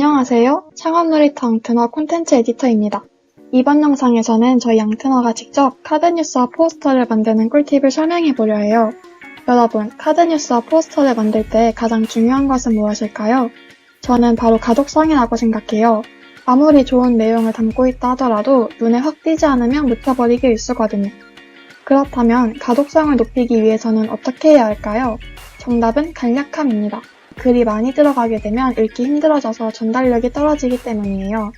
안녕하세요. 창업놀이터 양트너 콘텐츠 에디터입니다. 이번 영상에서는 저희 양트너가 직접 카드뉴스와 포스터를 만드는 꿀팁을 설명해보려 해요. 여러분, 카드뉴스와 포스터를 만들 때 가장 중요한 것은 무엇일까요? 저는 바로 가독성이라고 생각해요. 아무리 좋은 내용을 담고 있다 하더라도 눈에 확 띄지 않으면 묻혀버리기 일쑤거든요. 그렇다면 가독성을 높이기 위해서는 어떻게 해야 할까요? 정답은 간략함입니다. 글이 많이 들어가게 되면 읽기 힘들어져서 전달력이 떨어지기 때문이에요.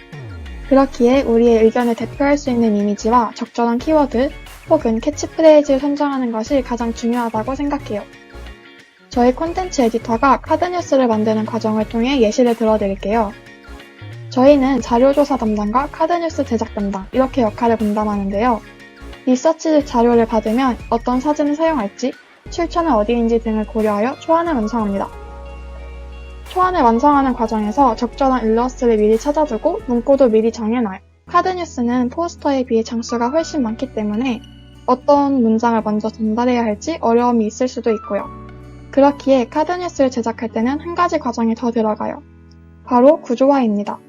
그렇기에 우리의 의견을 대표할 수 있는 이미지와 적절한 키워드 혹은 캐치프레이즈를 선정하는 것이 가장 중요하다고 생각해요. 저희 콘텐츠 에디터가 카드뉴스를 만드는 과정을 통해 예시를 들어드릴게요. 저희는 자료조사 담당과 카드뉴스 제작 담당 이렇게 역할을 분담하는데요. 리서치 자료를 받으면 어떤 사진을 사용할지, 출처는 어디인지 등을 고려하여 초안을 완성합니다. 초안을 완성하는 과정에서 적절한 일러스트를 미리 찾아두고 문구도 미리 정해놔요. 카드뉴스는 포스터에 비해 장수가 훨씬 많기 때문에 어떤 문장을 먼저 전달해야 할지 어려움이 있을 수도 있고요. 그렇기에 카드뉴스를 제작할 때는 한 가지 과정이 더 들어가요. 바로 구조화입니다.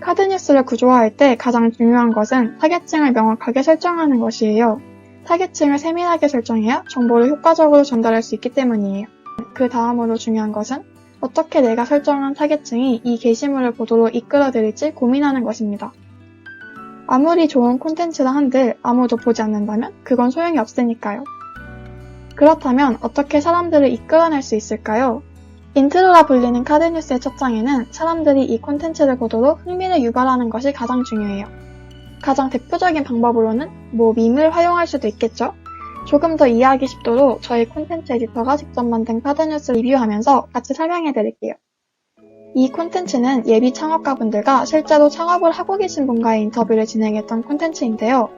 카드뉴스를 구조화할 때 가장 중요한 것은 타겟층을 명확하게 설정하는 것이에요. 타겟층을 세밀하게 설정해야 정보를 효과적으로 전달할 수 있기 때문이에요. 그 다음으로 중요한 것은 어떻게 내가 설정한 타겟층이 이 게시물을 보도록 이끌어들일지 고민하는 것입니다. 아무리 좋은 콘텐츠라 한들 아무도 보지 않는다면 그건 소용이 없으니까요. 그렇다면 어떻게 사람들을 이끌어낼 수 있을까요? 인트로라 불리는 카드뉴스의 첫 장에는 사람들이 이 콘텐츠를 보도록 흥미를 유발하는 것이 가장 중요해요. 가장 대표적인 방법으로는 밈을 활용할 수도 있겠죠? 조금 더 이해하기 쉽도록 저희 콘텐츠 에디터가 직접 만든 카드뉴스 리뷰하면서 같이 설명해드릴게요. 이 콘텐츠는 예비 창업가분들과 실제로 창업을 하고 계신 분과의 인터뷰를 진행했던 콘텐츠인데요.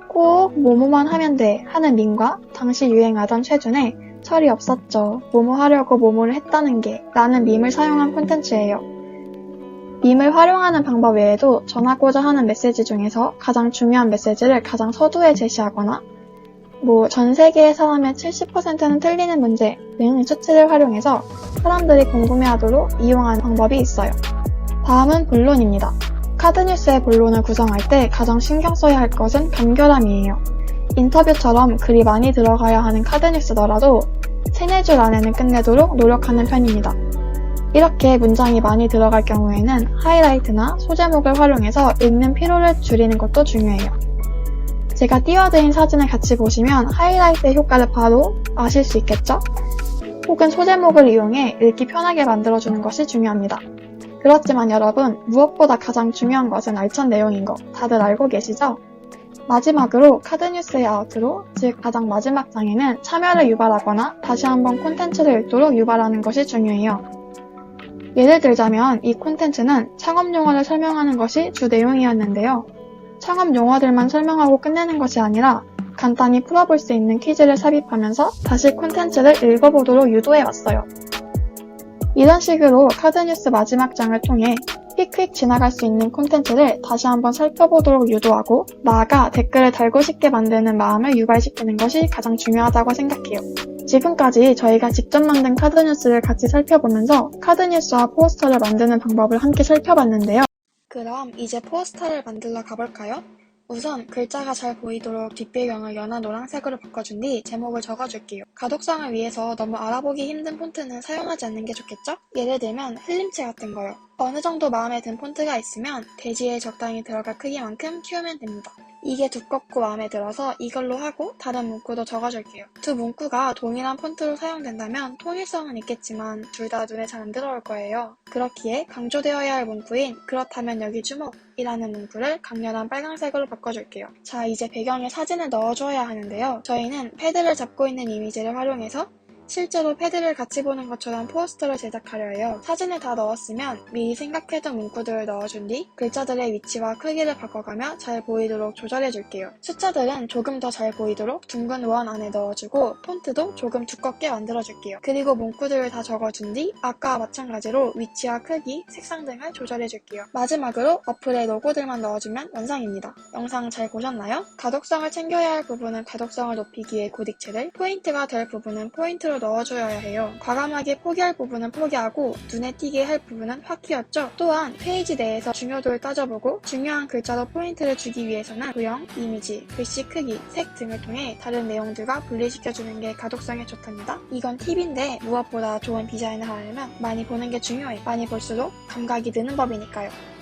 꼭 뭐뭐만 하면 돼 하는 밈과 당시 유행하던 최준의 철이 없었죠. 뭐뭐 하려고 뭐뭐를 했다는 게 라는 밈을 사용한 콘텐츠예요. 밈을 활용하는 방법 외에도 전하고자 하는 메시지 중에서 가장 중요한 메시지를 가장 서두에 제시하거나 전 세계의 사람의 70%는 틀리는 문제 등 수치를 활용해서 사람들이 궁금해하도록 이용하는 방법이 있어요. 다음은 본론입니다. 카드뉴스의 본론을 구성할 때 가장 신경 써야 할 것은 간결함이에요. 인터뷰처럼 글이 많이 들어가야 하는 카드뉴스더라도 3-4줄 안에는 끝내도록 노력하는 편입니다. 이렇게 문장이 많이 들어갈 경우에는 하이라이트나 소제목을 활용해서 읽는 피로를 줄이는 것도 중요해요. 제가 띄워드린 사진을 같이 보시면 하이라이트의 효과를 바로 아실 수 있겠죠? 혹은 소제목을 이용해 읽기 편하게 만들어주는 것이 중요합니다. 그렇지만 여러분, 무엇보다 가장 중요한 것은 알찬 내용인 거 다들 알고 계시죠? 마지막으로 카드뉴스의 아웃로, 즉 가장 마지막 장에는 참여를 유발하거나 다시 한번 콘텐츠를 읽도록 유발하는 것이 중요해요. 예를 들자면 이 콘텐츠는 창업 용어를 설명하는 것이 주 내용이었는데요. 창업 용어들만 설명하고 끝내는 것이 아니라 간단히 풀어볼 수 있는 퀴즈를 삽입하면서 다시 콘텐츠를 읽어보도록 유도해왔어요. 이런 식으로 카드뉴스 마지막 장을 통해 휙휙 지나갈 수 있는 콘텐츠를 다시 한번 살펴보도록 유도하고 나아가 댓글을 달고 싶게 만드는 마음을 유발시키는 것이 가장 중요하다고 생각해요. 지금까지 저희가 직접 만든 카드뉴스를 같이 살펴보면서 카드뉴스와 포스터를 만드는 방법을 함께 살펴봤는데요. 그럼 이제 포스터를 만들러 가볼까요? 우선 글자가 잘 보이도록 뒷배경을 연한 노란색으로 바꿔준 뒤 제목을 적어줄게요. 가독성을 위해서 너무 알아보기 힘든 폰트는 사용하지 않는 게 좋겠죠? 예를 들면 흘림체 같은 거요. 어느 정도 마음에 든 폰트가 있으면 대지에 적당히 들어갈 크기만큼 키우면 됩니다. 이게 두껍고 마음에 들어서 이걸로 하고 다른 문구도 적어줄게요. 두 문구가 동일한 폰트로 사용된다면 통일성은 있겠지만 둘 다 눈에 잘 안 들어올 거예요. 그렇기에 강조되어야 할 문구인 그렇다면 여기 주목 이라는 문구를 강렬한 빨간색으로 바꿔줄게요. 자, 이제 배경에 사진을 넣어줘야 하는데요. 저희는 패드를 잡고 있는 이미지를 활용해서 실제로 패드를 같이 보는 것처럼 포스터를 제작하려 해요. 사진을 다 넣었으면 미리 생각해둔 문구들을 넣어준 뒤 글자들의 위치와 크기를 바꿔가며 잘 보이도록 조절해줄게요. 숫자들은 조금 더 잘 보이도록 둥근 원 안에 넣어주고 폰트도 조금 두껍게 만들어줄게요. 그리고 문구들을 다 적어준 뒤 아까와 마찬가지로 위치와 크기, 색상 등을 조절해줄게요. 마지막으로 어플에 로고들만 넣어주면 완성입니다. 영상 잘 보셨나요? 가독성을 챙겨야 할 부분은 가독성을 높이기 위해 고딕체를, 포인트가 될 부분은 포인트로 넣어줘야 해요. 과감하게 포기할 부분은 포기하고 눈에 띄게 할 부분은 확 키웠죠. 또한 페이지 내에서 중요도를 따져보고 중요한 글자로 포인트를 주기 위해서는 도형, 이미지, 글씨 크기, 색 등을 통해 다른 내용들과 분리시켜주는 게 가독성에 좋답니다. 이건 팁인데 무엇보다 좋은 디자인을 하려면 많이 보는 게 중요해요. 많이 볼수록 감각이 느는 법이니까요.